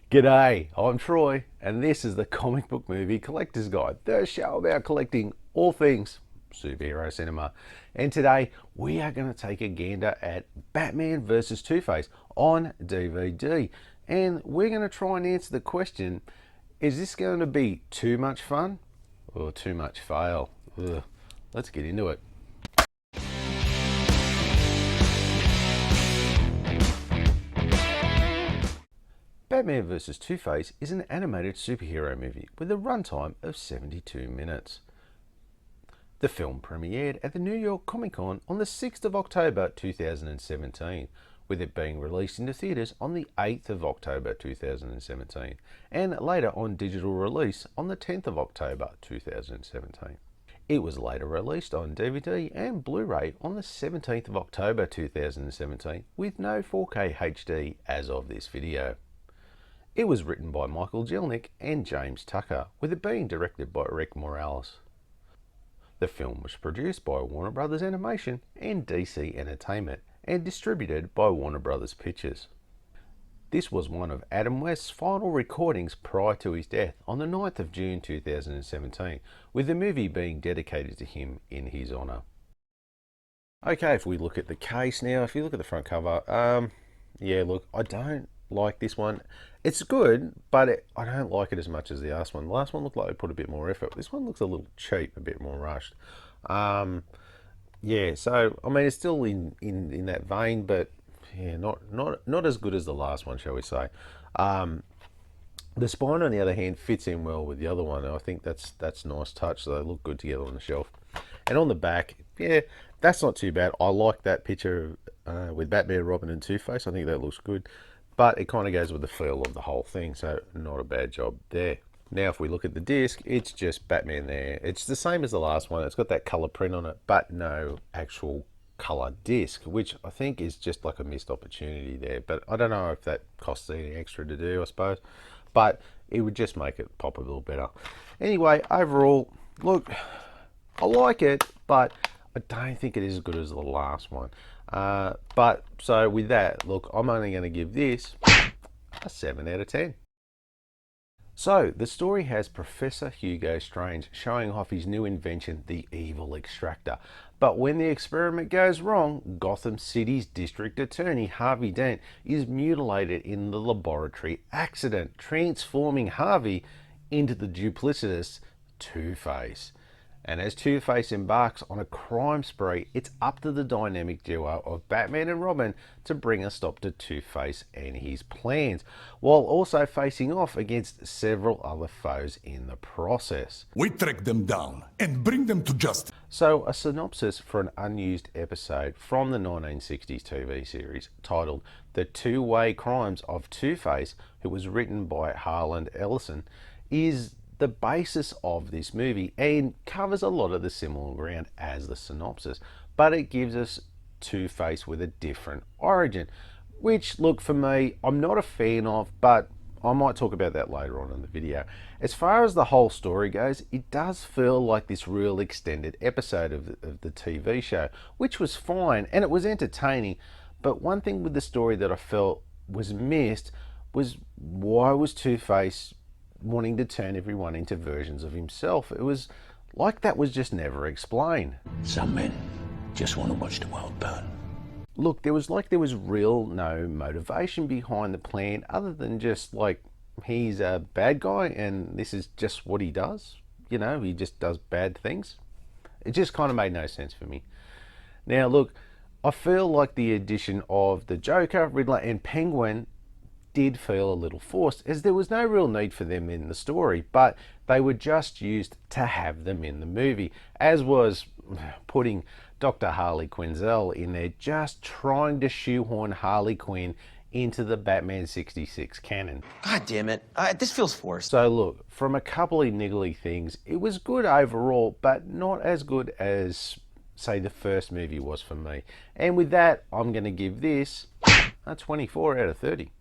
G'day, I'm Troy, and this is the Comic Book Movie Collector's Guide, the show about collecting all things superhero cinema. And today we are going to take a gander at Batman vs. Two-Face on DVD. And we're going to try and answer the question, is this going to be too much fun or too much fail? Ugh. Let's get into it. Batman vs. Two-Face is an animated superhero movie with a runtime of 72 minutes. The film premiered at the New York Comic Con on the 6th of October 2017, with it being released into theatres on the 8th of October 2017, and later on digital release on the 10th of October 2017. It was later released on DVD and Blu-ray on the 17th of October 2017, with no 4K HD as of this video. It was written by Michael Jelnick and James Tucker, with it being directed by Rick Morales. The film was produced by Warner Brothers Animation and DC Entertainment and distributed by Warner Brothers Pictures. This was one of Adam West's final recordings prior to his death on the 9th of June 2017, with the movie being dedicated to him in his honour. Okay, if we look at the case now, if you look at the front cover, yeah, look, I don't like this one. It's good, but I don't like it as much as the last one. The last one looked like they put a bit more effort. This one looks a little cheap, a bit more rushed. Yeah, so I mean it's still in that vein, but yeah, not as good as the last one, shall we say. The spine, on the other hand, fits in well with the other one. I think that's a nice touch. So they look good together on the shelf. And on the back, yeah, that's not too bad. I like that picture with Batman, Robin, and Two-Face. I think that looks good. But it kind of goes with the feel of the whole thing, so not a bad job there. Now, if we look at the disc, it's just Batman there. It's the same as the last one. It's got that color print on it, but no actual color disc, which I think is just like a missed opportunity there. But I don't know if that costs any extra to do, I suppose. But it would just make it pop a little better. Anyway, overall, look, I like it, but I don't think it is as good as the last one. But so with that, look, I'm only going to give this a 7 out of 10. So the story has Professor Hugo Strange showing off his new invention, the Evil Extractor. But when the experiment goes wrong, Gotham City's District Attorney Harvey Dent is mutilated in the laboratory accident, transforming Harvey into the duplicitous Two-Face. And as Two-Face embarks on a crime spree, it's up to the dynamic duo of Batman and Robin to bring a stop to Two-Face and his plans, while also facing off against several other foes in the process. We track them down and bring them to justice. So, a synopsis for an unused episode from the 1960s TV series titled The Two-Way Crimes of Two-Face, who was written by Harland Ellison, is the basis of this movie and covers a lot of the similar ground as the synopsis, but it gives us Two-Face with a different origin, which, look, for me, I'm not a fan of, but I might talk about that later on in the video. As far as the whole story goes, it does feel like this real extended episode of the TV show, which was fine and it was entertaining, but one thing with the story that I felt was missed was, why was Two-Face wanting to turn everyone into versions of himself? It was like that was just never explained. Some men just want to watch the world burn. Look, there was real no motivation behind the plan other than just like he's a bad guy and this is just what he does. You know, he just does bad things. It just kind of made no sense for me. Now, look, I feel like the addition of the Joker, Riddler, and Penguin did feel a little forced, as there was no real need for them in the story, but they were just used to have them in the movie, as was putting Dr. Harley Quinzel in there, just trying to shoehorn Harley Quinn into the Batman 66 canon. God damn it, this feels forced. So look, from a couple of niggly things, it was good overall, but not as good as, say, the first movie was for me. And with that, I'm going to give this a 24 out of 30.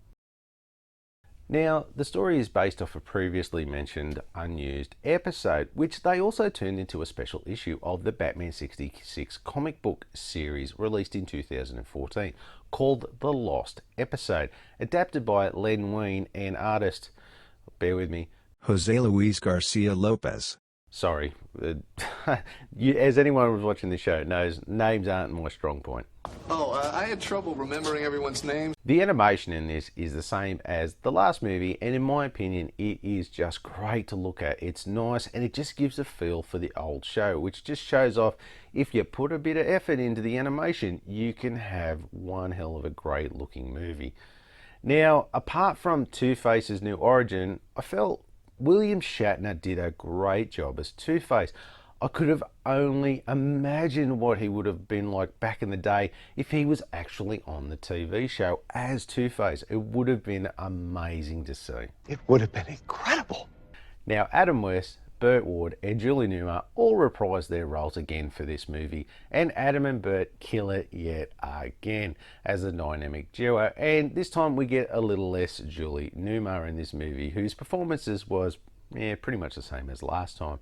Now, the story is based off a previously mentioned unused episode, which they also turned into a special issue of the Batman 66 comic book series released in 2014, called The Lost Episode, adapted by Len Wein and artist, bear with me, Jose Luis Garcia Lopez. sorry, as anyone who's watching the show knows, names aren't my strong point. Oh, I had trouble remembering everyone's names. The animation in this is the same as the last movie, and in my opinion, it is just great to look at. It's nice, and it just gives a feel for the old show, which just shows off if you put a bit of effort into the animation, you can have one hell of a great looking movie. Now, apart from Two-Face's new origin, I felt William Shatner did a great job as Two-Face. I could have only imagined what he would have been like back in the day if he was actually on the TV show as Two-Face. It would have been amazing to see. It would have been incredible. Now, Adam West, Burt Ward and Julie Newmar all reprise their roles again for this movie, and Adam and Burt kill it yet again as a dynamic duo, and this time we get a little less Julie Newmar in this movie, whose performances was pretty much the same as last time.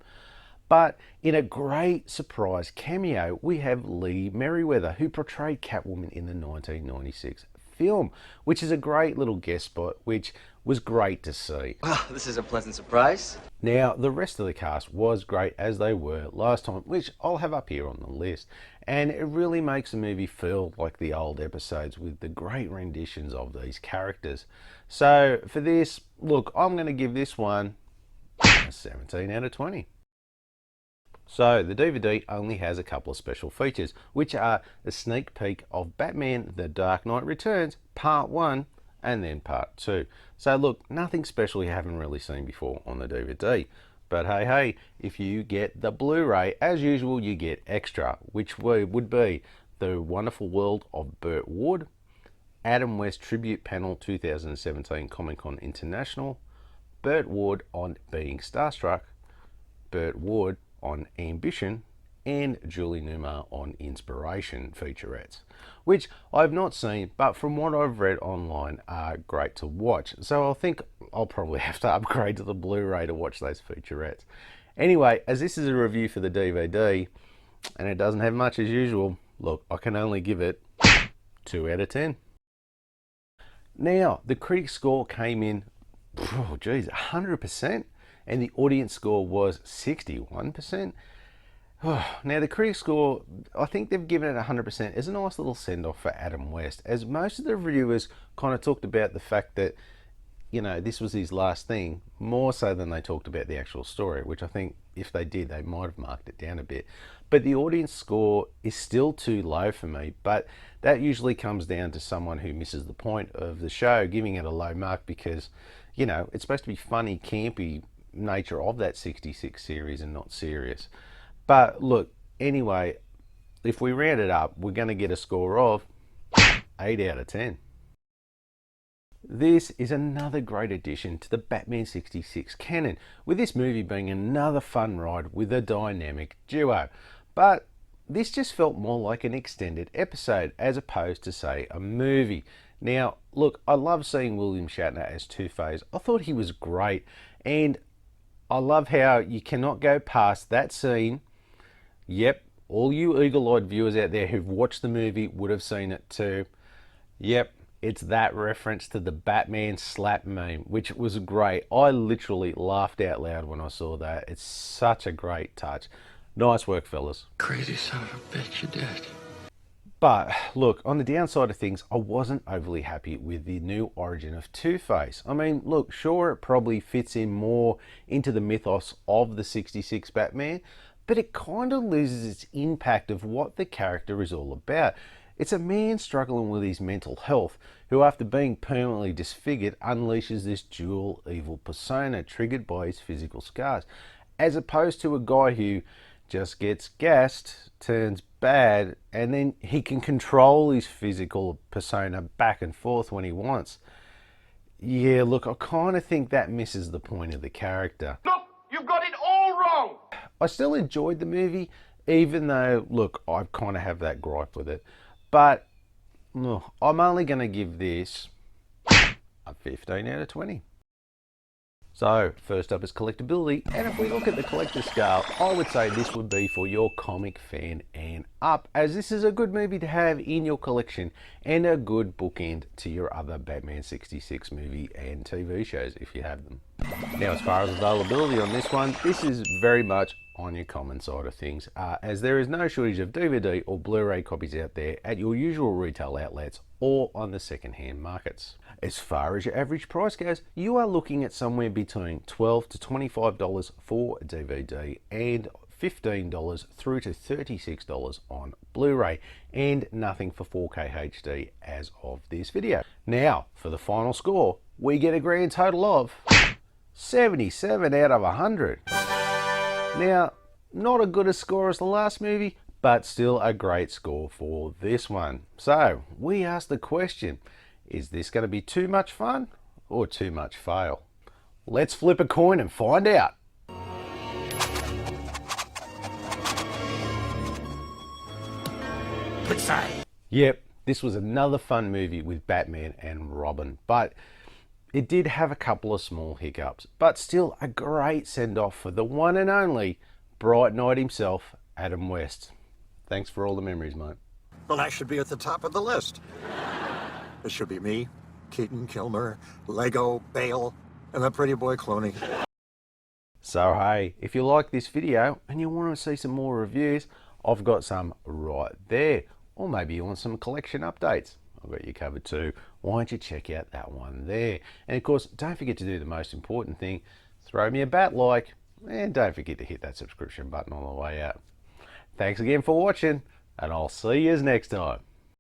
But in a great surprise cameo, we have Lee Merriweather, who portrayed Catwoman in the 1996 film, which is a great little guest spot, which was great to see. Wow, this is a pleasant surprise. Now, the rest of the cast was great as they were last time, which I'll have up here on the list, and it really makes the movie feel like the old episodes with the great renditions of these characters. So for this, look, I'm going to give this one a 17 out of 20. So the DVD only has a couple of special features, which are a sneak peek of Batman The Dark Knight Returns Part 1 and then Part 2. So look, nothing special you haven't really seen before on the DVD. But hey, if you get the Blu-ray, as usual you get extra, which would be The Wonderful World of Burt Ward, Adam West Tribute Panel 2017 Comic-Con International, Burt Ward on Being Starstruck, Burt Ward on Ambition, and Julie Newmar on Inspiration featurettes, which I've not seen, but from what I've read online are great to watch. So I think I'll probably have to upgrade to the Blu-ray to watch those featurettes. Anyway, as this is a review for the DVD, and it doesn't have much as usual, look, I can only give it 2 out of 10. Now, the critic score came in, 100%, and the audience score was 61%. Now, the critic score, I think they've given it 100% as a nice little send-off for Adam West, as most of the reviewers kind of talked about the fact that, you know, this was his last thing, more so than they talked about the actual story, which I think if they did, they might have marked it down a bit. But the audience score is still too low for me, but that usually comes down to someone who misses the point of the show, giving it a low mark because, you know, it's supposed to be funny, campy nature of that 66 series and not serious. But look, anyway, if we round it up, we're going to get a score of 8 out of 10. This is another great addition to the Batman 66 canon, with this movie being another fun ride with a dynamic duo. But this just felt more like an extended episode as opposed to, say, a movie. Now, look, I love seeing William Shatner as Two-Face. I thought he was great, and I love how you cannot go past that scene. Yep, all you eagle-eyed viewers out there who've watched the movie would have seen it too. Yep, it's that reference to the Batman slap meme, which was great. I literally laughed out loud when I saw that. It's such a great touch. Nice work, fellas. Crazy son of a bitch, you did. But look, on the downside of things, I wasn't overly happy with the new origin of Two-Face. I mean, look, sure, it probably fits in more into the mythos of the 66 Batman, but it kind of loses its impact of what the character is all about. It's a man struggling with his mental health who, after being permanently disfigured, unleashes this dual evil persona triggered by his physical scars, as opposed to a guy who just gets gassed, turns bad, and then he can control his physical persona back and forth when he wants. Yeah, look, I kind of think that misses the point of the character. Look, you've got it all wrong. I still enjoyed the movie, even though, look, I kind of have that gripe with it. But I'm only going to give this a 15 out of 20. So, first up is collectability, and if we look at the collector scale, I would say this would be for your comic fan and up, as this is a good movie to have in your collection and a good bookend to your other Batman 66 movie and TV shows if you have them. Now, as far as availability on this one, this is very much on your common side of things, as there is no shortage of DVD or Blu-ray copies out there at your usual retail outlets or on the second-hand markets. As far as your average price goes, you are looking at somewhere between $12 to $25 for a DVD and $15 through to $36 on Blu-ray, and nothing for 4K HD as of this video. Now, for the final score, we get a grand total of 77 out of 100. Now, not as good a score as the last movie, but still a great score for this one. So, we asked the question, is this going to be too much fun or too much fail? Let's flip a coin and find out. Which side? Yep, this was another fun movie with Batman and Robin, but it did have a couple of small hiccups, but still a great send-off for the one and only Bright Knight himself, Adam West. Thanks for all the memories, mate. Well, I should be at the top of the list. It should be me, Keaton, Kilmer, Lego, Bale, and the pretty boy Clooney. So hey, if you like this video and you want to see some more reviews, I've got some right there. Or maybe you want some collection updates, I've got you covered too. Why don't you check out that one there? And of course, don't forget to do the most important thing, throw me a bat like, and don't forget to hit that subscription button on the way out. Thanks again for watching, and I'll see you next time.